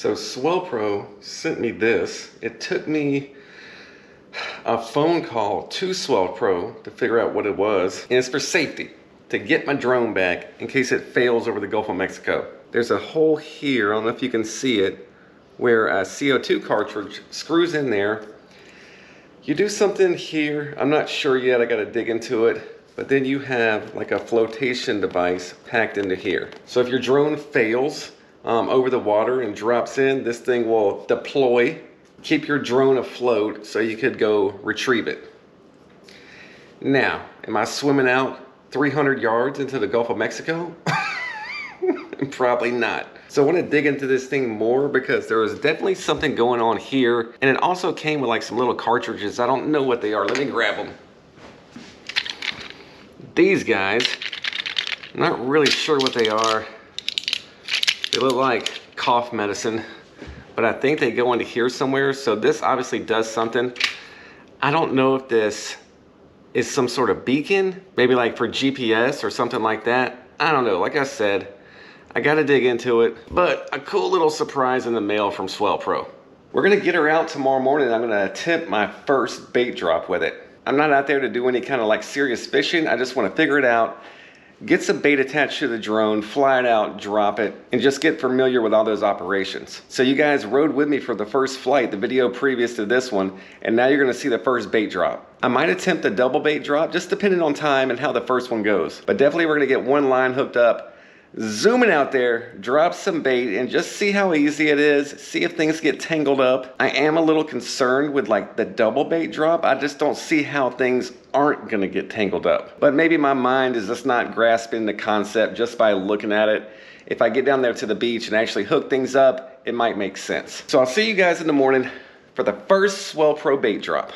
So Swellpro sent me this. It took me a phone call to Swellpro to figure out what it was. And it's for safety, to get my drone back in case it fails over the Gulf of Mexico. There's a hole here, I don't know if you can see it, where a CO2 cartridge screws in there. You do something here, I'm not sure yet, I gotta dig into it. But then you have like a flotation device packed into here. So if your drone fails over the water and drops in, this thing will deploy, keep your drone afloat so you could go retrieve it. Now, am I swimming out 300 yards into the Gulf of Mexico? Probably not. So I want to dig into this thing more because there was definitely something going on here. And it also came with like some little cartridges. I don't know what they are. Let me grab them. These guys, I'm not really sure what they are. They look like cough medicine, but I think they go into here somewhere. So this obviously does something. I don't know if this is some sort of beacon, maybe like for GPS or something like that. I don't know, like I said, I gotta dig into it, but a cool little surprise in the mail from Swellpro. We're gonna get her out tomorrow morning. I'm gonna attempt my first bait drop with it. I'm not out there to do any kind of like serious fishing. I just wanna figure it out, get some bait attached to the drone, fly it out, drop it, and just get familiar with all those operations. So you guys rode with me for the first flight, the video previous to this one, and now you're gonna see the first bait drop. I might attempt a double bait drop, just depending on time and how the first one goes. But definitely we're gonna get one line hooked up, zooming out there, drop some bait, and just see how easy it is, see if things get tangled up. I am a little concerned with like the double bait drop. I just don't see how things aren't gonna get tangled up. But maybe my mind is just not grasping the concept just by looking at it. If I get down there to the beach and actually hook things up, it might make sense. So I'll see you guys in the morning for the first Swellpro bait drop.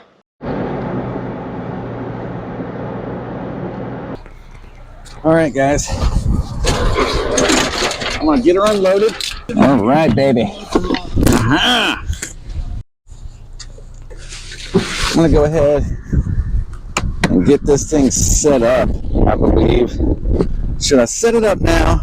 All right, guys. I'm gonna get her unloaded. All right, baby. Aha! I'm gonna go ahead and get this thing set up, I believe. Should I set it up now?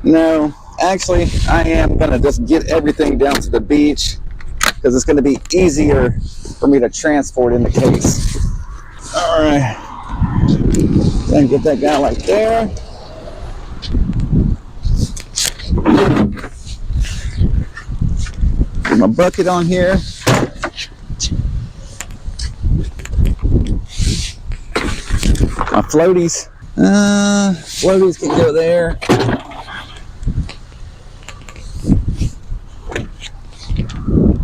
No, actually, I am gonna just get everything down to the beach because it's gonna be easier for me to transport in the case. All right. Then get that guy like there. Put my bucket on here. My floaties. Floaties can go there.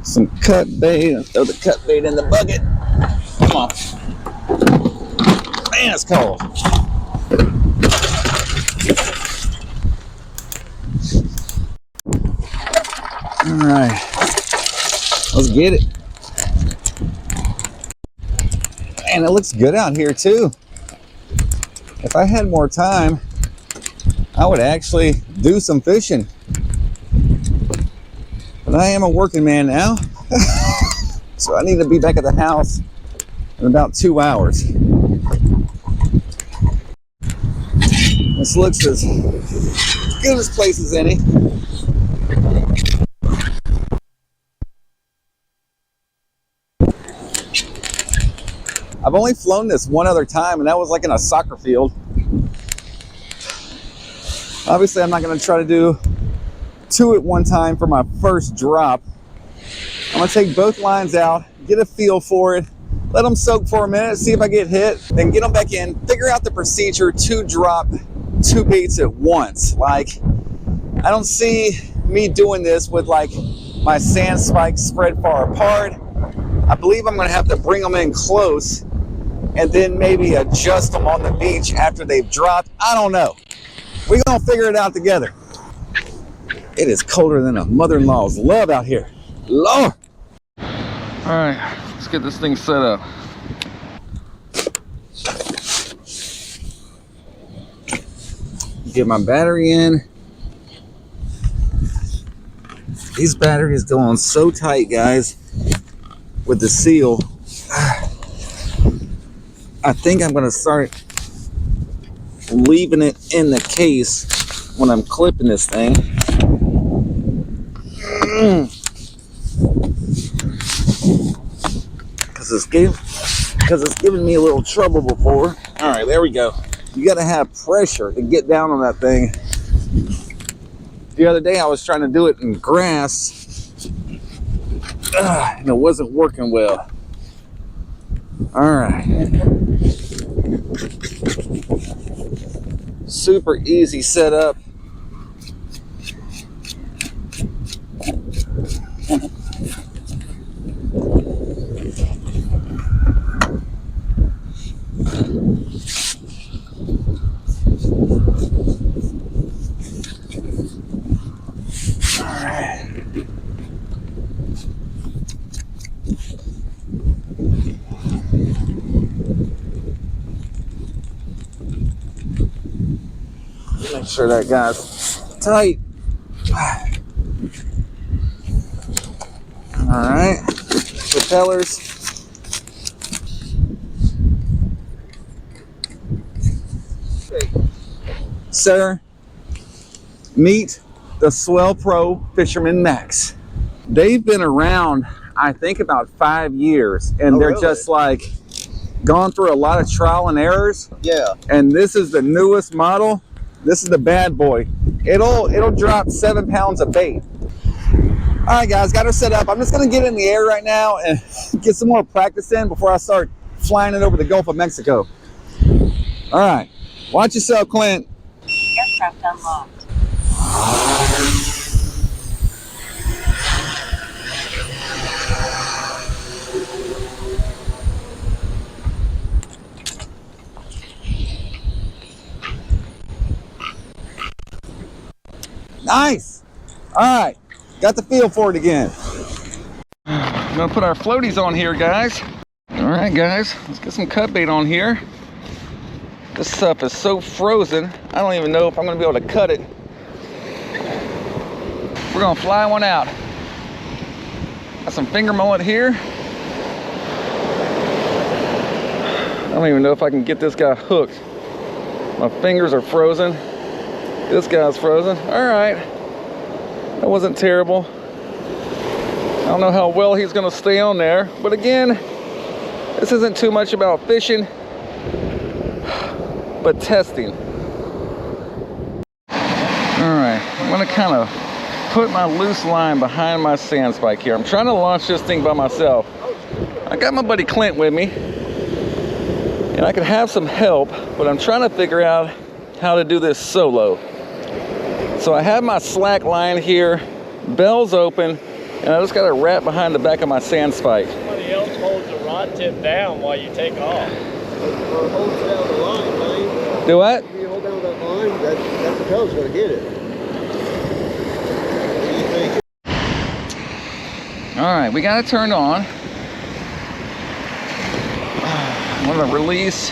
Some cut bait. Throw the cut bait in the bucket. Come on. Man, it's cold. All right, let's get it. Man, it looks good out here too. If I had more time, I would actually do some fishing. But I am a working man now. So I need to be back at the house in about 2 hours. This looks as good as place as any. I've only flown this one other time, and that was like in a soccer field. Obviously, I'm not going to try to do two at one time for my first drop. I'm going to take both lines out, get a feel for it, let them soak for a minute, see if I get hit, then get them back in, figure out the procedure to drop two baits at once. Like, I don't see me doing this with like my sand spikes spread far apart. I believe I'm going to have to bring them in close and then maybe adjust them on the beach after they've dropped. I don't know. We're going to figure it out together. It is colder than a mother-in-law's love out here. Lord. All right, let's get this thing set up. Get my battery in. These batteries go on so tight, guys, with the seal. I think I'm gonna start leaving it in the case when I'm clipping this thing. Because it's giving me a little trouble before. All right, there we go. You got to have pressure to get down on that thing. The other day I was trying to do it in grass, and it wasn't working well. All right. Super easy setup. Make sure that guy's tight. All right, propellers. Sir, meet the Swellpro Fisherman Max. They've been around, I think, about 5 years, and they're really? just like gone through a lot of trial and errors. Yeah. And this is the newest model. This is the bad boy. It'll drop 7 pounds of bait. All right, guys, got her set up. I'm just gonna get in the air right now and get some more practice in before I start flying it over the Gulf of Mexico. All right, watch yourself, Clint. Aircraft unlocked. Nice. All right, got the feel for it again. I'm gonna put our floaties on here, guys. All right, guys, let's get some cut bait on here. This stuff is so frozen, I don't even know if I'm gonna be able to cut it. We're gonna fly one out. Got some finger mullet here. I don't even know if I can get this guy hooked. My fingers are frozen. This guy's frozen. All right, that wasn't terrible. I don't know how well he's gonna stay on there, but again, this isn't too much about fishing, but testing. All right, I'm gonna kind of put my loose line behind my sand spike here. I'm trying to launch this thing by myself. I got my buddy Clint with me, and I could have some help, but I'm trying to figure out how to do this solo. So I have my slack line here, bell's open, and I just got to wrap behind the back of my sand spike. Somebody else holds the rod tip down while you take off. Or hold down the line, man. Do what? If you hold down that line, that propeller's going to get it. What do you think? All right, we got it turned on. I'm going to release.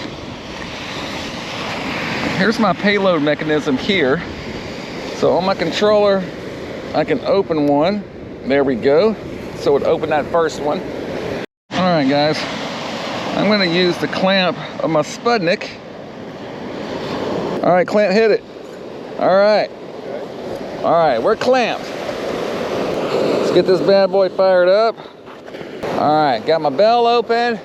Here's my payload mechanism here. So on my controller, I can open one. There we go. So it opened that first one. All right, guys. I'm gonna use the clamp of my Sputnik. All right, Clint, hit it. All right. All right, we're clamped. Let's get this bad boy fired up. All right, got my bell open.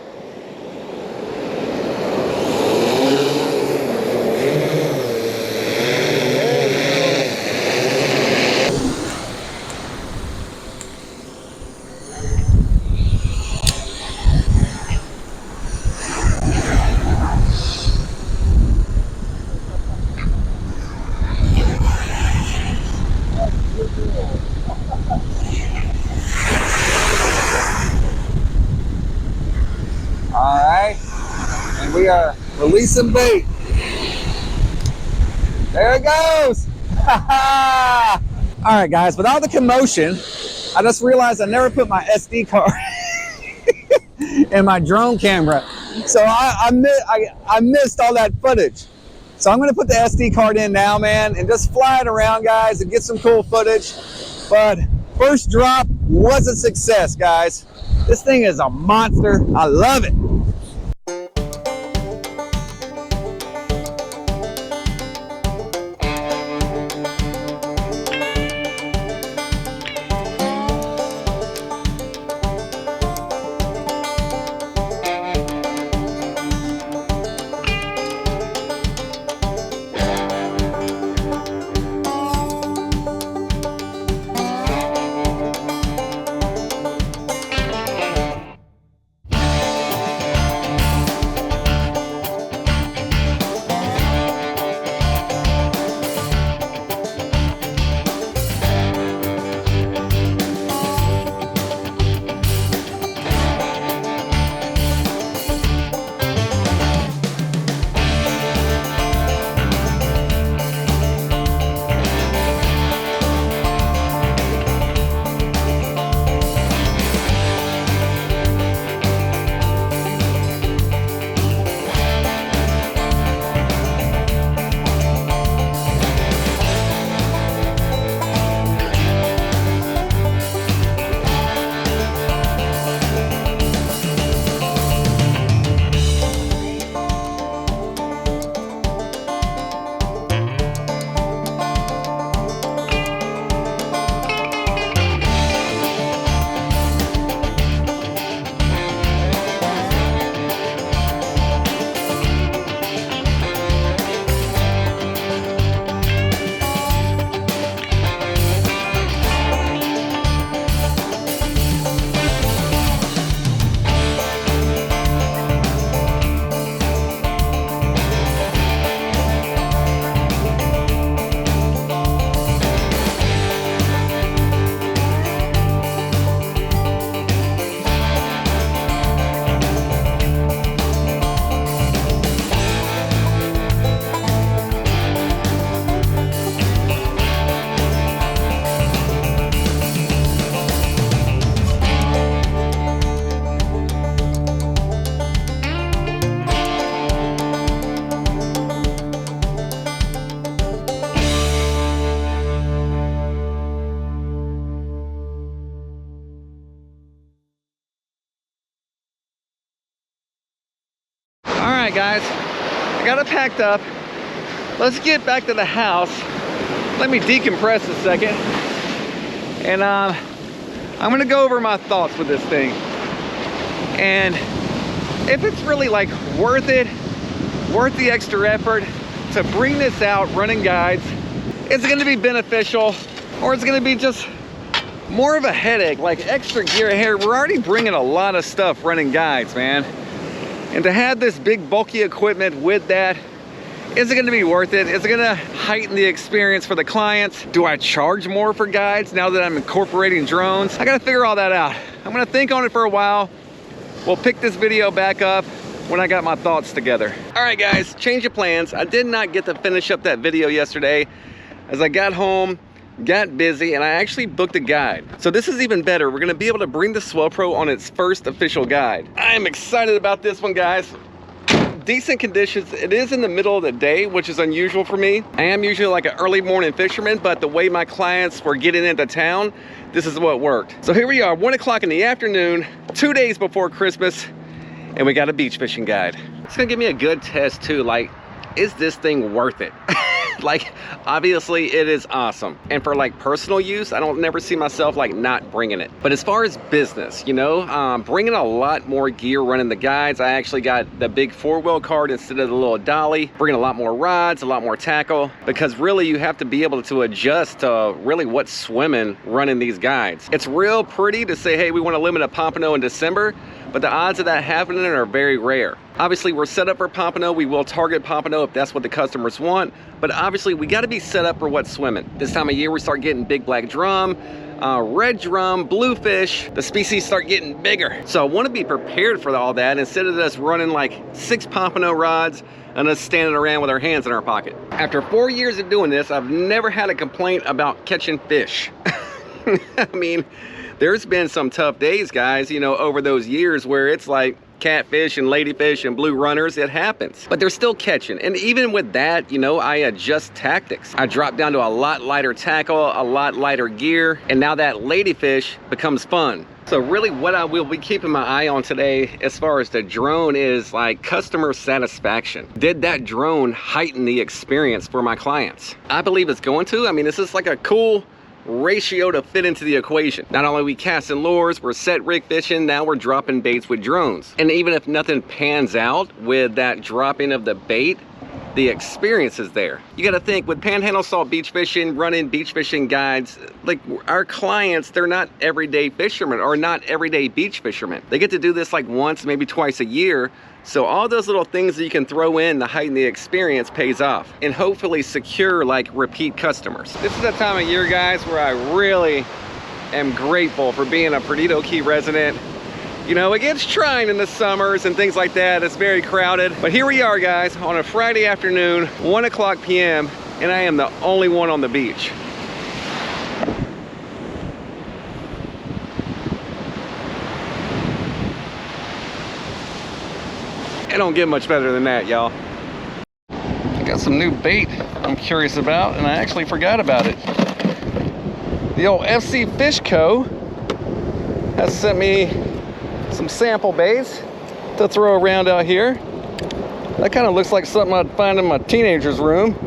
All right, and we are releasing bait. There it goes. All right, guys, with all the commotion, I just realized I never put my SD card in my drone camera. So I missed all that footage. So I'm gonna put the SD card in now, man, and just fly it around, guys, and get some cool footage. But first drop was a success, guys. This thing is a monster. I love it. right, guys, I got it packed up. Let's get back to the house. Let me decompress a second. And I'm gonna go over my thoughts with this thing. And if it's really like worth the extra effort to bring this out running guides, is it gonna be beneficial, or is it gonna be just more of a headache, like extra gear here? We're already bringing a lot of stuff running guides, man. And to have this big bulky equipment with that, is it gonna be worth it? Is it gonna heighten the experience for the clients? Do I charge more for guides now that I'm incorporating drones? I gotta figure all that out. I'm gonna think on it for a while. We'll pick this video back up when I got my thoughts together. All right, guys, change of plans. I did not get to finish up that video yesterday as I got home, got busy, and I actually booked a guide. So this is even better. We're gonna be able to bring the Swellpro on its first official guide. I am excited about this one, guys. Decent conditions. It is in the middle of the day, which is unusual for me. I am usually like an early morning fisherman, but the way my clients were getting into town, this is what worked. So here we are, 1 o'clock in the afternoon, 2 days before Christmas, and we got a beach fishing guide. It's gonna give me a good test too, like, is this thing worth it? Like, obviously it is awesome. And for like personal use, I don't never see myself like not bringing it. But as far as business, you know, bringing a lot more gear running the guides. I actually got the big 4-wheel cart instead of the little dolly, bringing a lot more rods, a lot more tackle, because really you have to be able to adjust to really what's swimming running these guides. It's real pretty to say, hey, we want to limit a pompano in December, but the odds of that happening are very rare. Obviously, we're set up for pompano. We will target pompano if that's what the customers want, but obviously we got to be set up for what's swimming. This time of year, we start getting big black drum, red drum, bluefish. The species start getting bigger. So I want to be prepared for all that instead of us running like 6 pompano rods and us standing around with our hands in our pocket. After 4 years of doing this, I've never had a complaint about catching fish. I mean, there's been some tough days, guys, you know, over those years where it's like catfish and ladyfish and blue runners, it happens. But they're still catching. And even with that, you know, I adjust tactics. I drop down to a lot lighter tackle, a lot lighter gear, and now that ladyfish becomes fun. So really what I will be keeping my eye on today as far as the drone is like customer satisfaction. Did that drone heighten the experience for my clients? I believe it's going to. I mean, this is like a cool ratio to fit into the equation. Not only are we casting lures, we're set rig fishing, now we're dropping baits with drones. And even if nothing pans out with that dropping of the bait, the experience is there. You got to think, with Panhandle Salt beach fishing, running beach fishing guides, like our clients, they're not everyday fishermen or not everyday beach fishermen. They get to do this like once, maybe twice a year. So all those little things that you can throw in to heighten the experience pays off and hopefully secure like repeat customers. This is the time of year, guys, where I really am grateful for being a Perdido Key resident. You know, it gets trying in the summers and things like that. It's very crowded. But here we are, guys, on a Friday afternoon, 1 o'clock p.m., and I am the only one on the beach. It don't get much better than that, y'all. I got some new bait I'm curious about, and I actually forgot about it. The old FC Fish Co. has sent me some sample baits to throw around out here. That kind of looks like something I'd find in my teenager's room.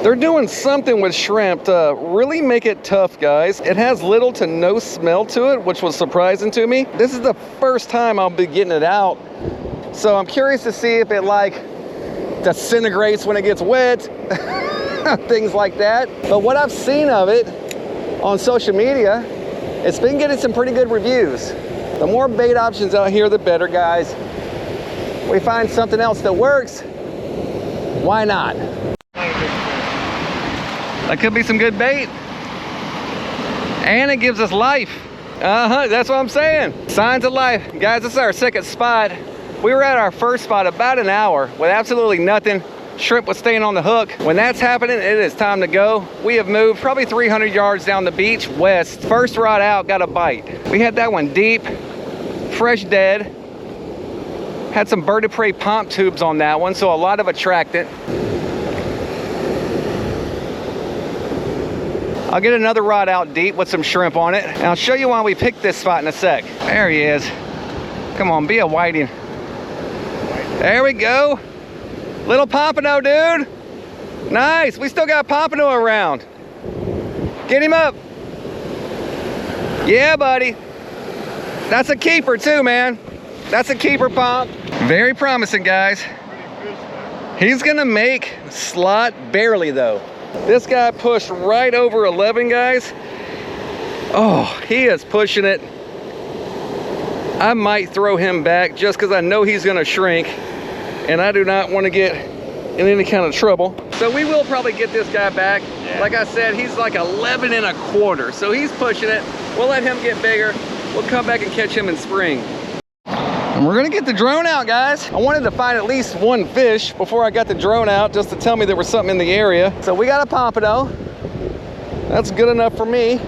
They're doing something with shrimp to really make it tough, guys. It has little to no smell to it, which was surprising to me. This is the first time I'll be getting it out. So I'm curious to see if it like disintegrates when it gets wet, things like that. But what I've seen of it on social media, it's been getting some pretty good reviews. The more bait options out here, the better, guys. We find something else that works, why not? That could be some good bait. And it gives us life. That's what I'm saying. Signs of life. Guys, this is our second spot. We were at our first spot about an hour with absolutely nothing. Shrimp was staying on the hook. When that's happening, it is time to go. We have moved probably 300 yards down the beach west. First rod out, got a bite. We had that one deep, fresh dead. Had some bird of prey pomp tubes on that one, so a lot of attractant. I'll get another rod out deep with some shrimp on it, and I'll show you why we picked this spot in a sec. There he is. Come on, be a whiting. There we go. Little pompano, dude. Nice. We still got pompano around. Get him up. Yeah, buddy. That's a keeper too, man. That's a keeper pomp. Very promising, guys. He's gonna make slot barely though. This guy pushed right over 11, guys. Oh, he is pushing it. I might throw him back just because I know he's gonna shrink, and I do not want to get in any kind of trouble. So we will probably get this guy back. Yeah. Like I said, he's like 11 1/4, so he's pushing it. We'll let him get bigger. We'll come back and catch him in spring. And we're gonna get the drone out, guys. I wanted to find at least one fish before I got the drone out, just to tell me there was something in the area. So we got a pompano. That's good enough for me.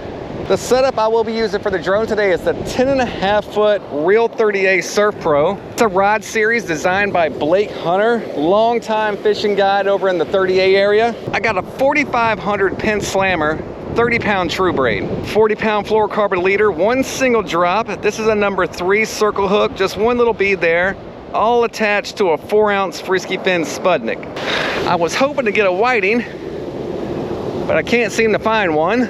The setup I will be using for the drone today is the 10.5 foot Reel 30A Surf Pro. It's a rod series designed by Blake Hunter, longtime fishing guide over in the 30A area. I got a 4,500 pin slammer, 30-pound true braid, 40-pound fluorocarbon leader, one single drop. This is a number 3 circle hook, just one little bead there, all attached to a 4-ounce frisky fin Spudnik. I was hoping to get a whiting, but I can't seem to find one.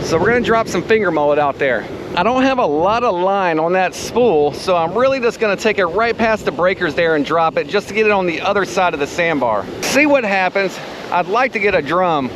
So we're gonna drop some finger mullet out there. I don't have a lot of line on that spool, so I'm really just gonna take it right past the breakers there and drop it just to get it on the other side of the sandbar. See what happens. I'd like to get a drum.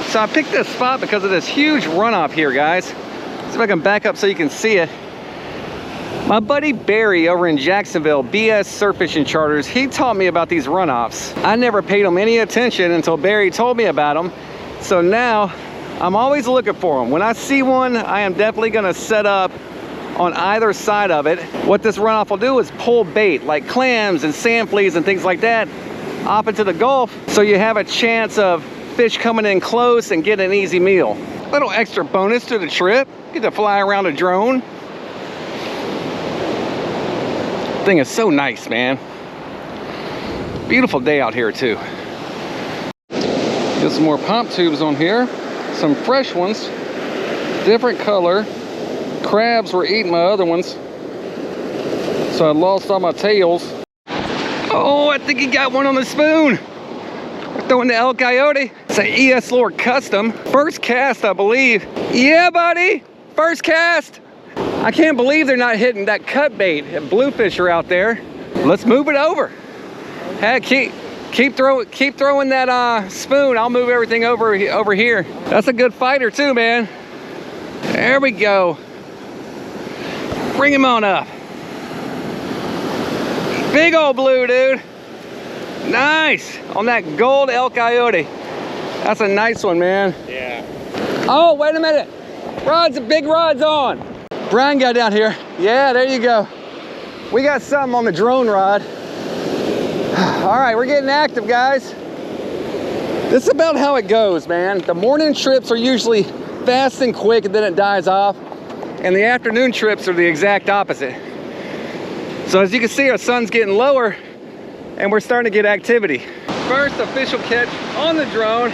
So I picked this spot because of this huge runoff here, guys. See if I can back up so you can see it. My buddy Barry over in Jacksonville, BS Surf Fishing Charters, he taught me about these runoffs. I never paid them any attention until Barry told me about them. So now I'm always looking for them. When I see one, I am definitely gonna set up on either side of it. What this runoff will do is pull bait like clams and sand fleas and things like that off into the Gulf, so you have a chance of fish coming in close and getting an easy meal. A little extra bonus to the trip. Get to fly around a drone. Thing is so nice, man. Beautiful day out here too. Get some more pump tubes on here. Some fresh ones, different color. Crabs were eating my other ones, so I lost all my tails. Oh, I think he got one on the spoon. We're throwing the El Coyote. It's an ES Lure Custom. First cast, I believe. Yeah, buddy, first cast. I can't believe they're not hitting that cut bait and bluefish are out there. Let's move it over. Hey, keep throwing that spoon. I'll move everything over here. That's a good fighter too, man. There we go. Bring him on up. Big old blue, dude. Nice on that gold El Coyote. That's a nice one, man. Yeah. Oh, wait a minute. Big rod's on. Brian got down here. Yeah, there you go. We got something on the drone rod. All right, we're getting active, guys. This is about how it goes, man. The morning trips are usually fast and quick, and then it dies off. And the afternoon trips are the exact opposite. So as you can see, our sun's getting lower and we're starting to get activity. First official catch on the drone.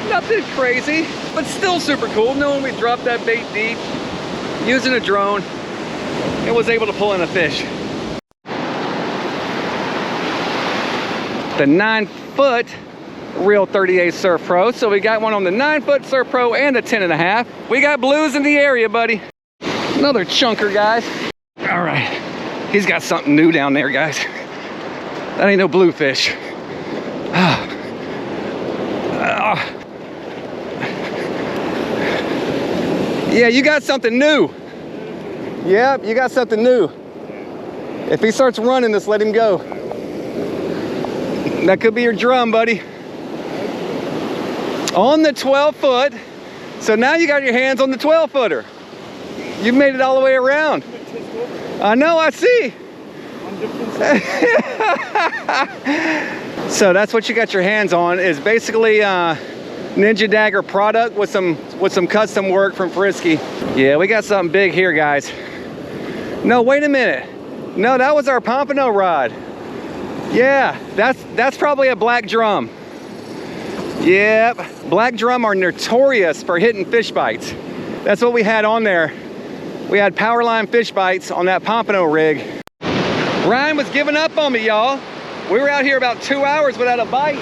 Nothing crazy, but still super cool, knowing we dropped that bait deep, using a drone, and was able to pull in a fish. The 9-foot Reel 38 Surf Pro. So we got one on the 9-foot Surf Pro and a 10.5. We got blues in the area, buddy. Another chunker, guys. All right, he's got something new down there, guys. That ain't no bluefish. Yeah, you got something new. Yep, you got something new. If he starts running, just let him go. That could be your drum, buddy. On the 12-foot. So now you got your hands on the 12-footer. You've made it all the way around. I know, I see. So that's what you got your hands on, is basically Ninja Dagger product with some custom work from Frisky. Yeah, we got something big here, guys. No, wait a minute. No, that was our pompano rod. Yeah, that's probably a black drum. Yep, black drum are notorious for hitting fish bites. That's what we had on there. We had Powerline fish bites on that pompano rig. Ryan was giving up on me, y'all. We were out here about 2 hours without a bite.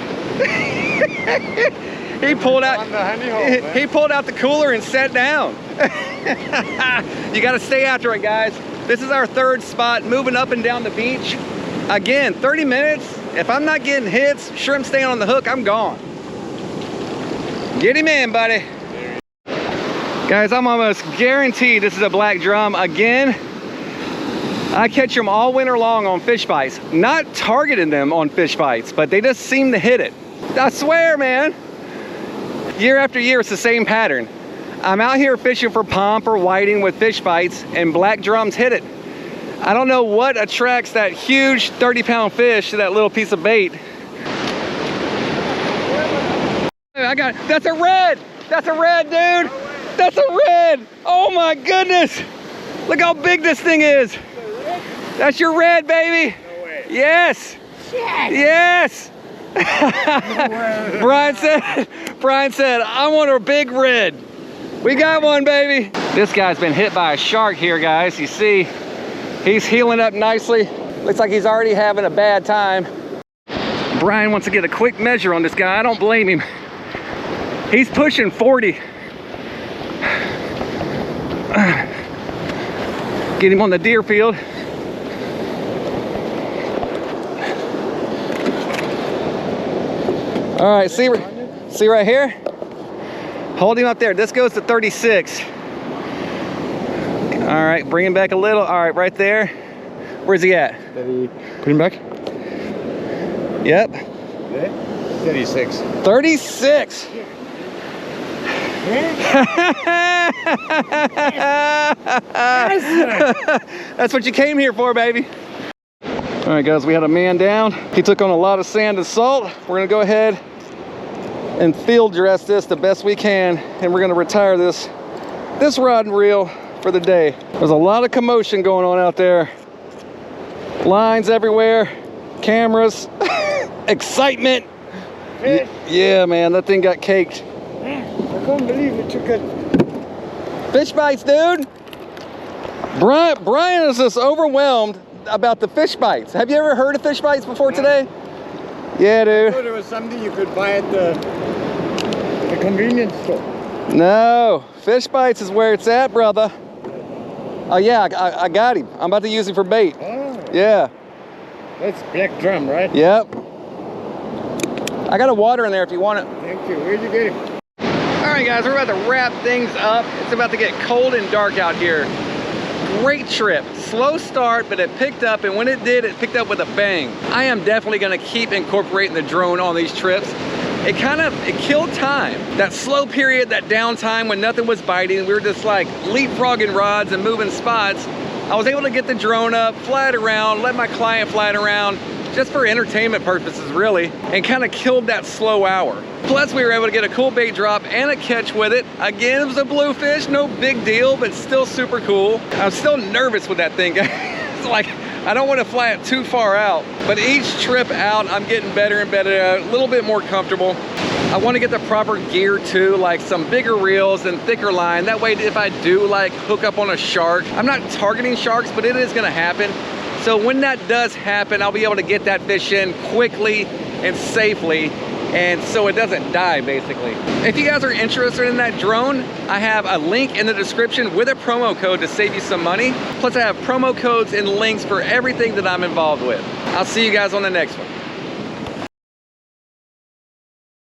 He pulled out the cooler and sat down. You got to stay after it, guys. This is our third spot, moving up and down the beach. Again, 30 minutes. If I'm not getting hits, shrimp staying on the hook, I'm gone. Get him in, buddy. Guys, I'm almost guaranteed this is a black drum. Again, I catch them all winter long on fish bites. Not targeting them on fish bites, but they just seem to hit it. I swear, man. Year after year, it's the same pattern. I'm out here fishing for pomp or whiting with fish bites, and black drums hit it. I don't know what attracts that huge 30-pound fish to that little piece of bait. That's a red! That's a red, dude! That's a red! Oh my goodness! Look how big this thing is! That's your red, baby! No way. Yes! Shit. Yes! Brian said, I want a big red. We got one, baby. This guy's been hit by a shark here, guys. You see, he's healing up nicely. Looks like he's already having a bad time. Brian wants to get a quick measure on this guy. I don't blame him. He's pushing 40. Get him on the deer field. All right, see right here? Hold him up there. This goes to 36. All right, bring him back a little. All right, right there. Where's he at? 30. Put him back. Yep. 36. 36. That's what you came here for, baby. All right, guys, we had a man down. He took on a lot of sand and salt. We're gonna go ahead and field dress this the best we can, and we're gonna retire this rod and reel for the day. There's a lot of commotion going on out there. Lines everywhere, cameras, excitement. Fish. Yeah, man, that thing got caked. I can't believe it took it. Fish bites, dude. Brian is just overwhelmed about the fish bites. Have you ever heard of fish bites before today? Yeah, I dude. thought it was something you could buy at the convenience store. No, fish bites is where it's at, brother. Oh yeah, I got him. I'm about to use him for bait. Oh, Yeah. that's black drum, right? Yep. I got a water in there if you want it. Thank you. Where'd you get him? All right, guys, we're about to wrap things up. It's about to get cold and dark out here. Great trip. Slow start, but it picked up, and when it did, it picked up with a bang. I am definitely gonna keep incorporating the drone on these trips. It killed time. That slow period, that downtime when nothing was biting, we were just like leapfrogging rods and moving spots. I was able to get the drone up, fly it around, let my client fly it around, just for entertainment purposes really, and kind of killed that slow hour. Plus we were able to get a cool bait drop and a catch with it. Again, it was a bluefish, no big deal, but still super cool. I'm still nervous with that thing, guys. It's like, I don't want to fly it too far out, but each trip out, I'm getting better and better, a little bit more comfortable. I want to get the proper gear too, like some bigger reels and thicker line. That way, if I do like hook up on a shark, I'm not targeting sharks, but it is going to happen. So when that does happen, I'll be able to get that fish in quickly and safely, and so it doesn't die basically. If you guys are interested in that drone, I have a link in the description with a promo code to save you some money. Plus I have promo codes and links for everything that I'm involved with. I'll see you guys on the next one.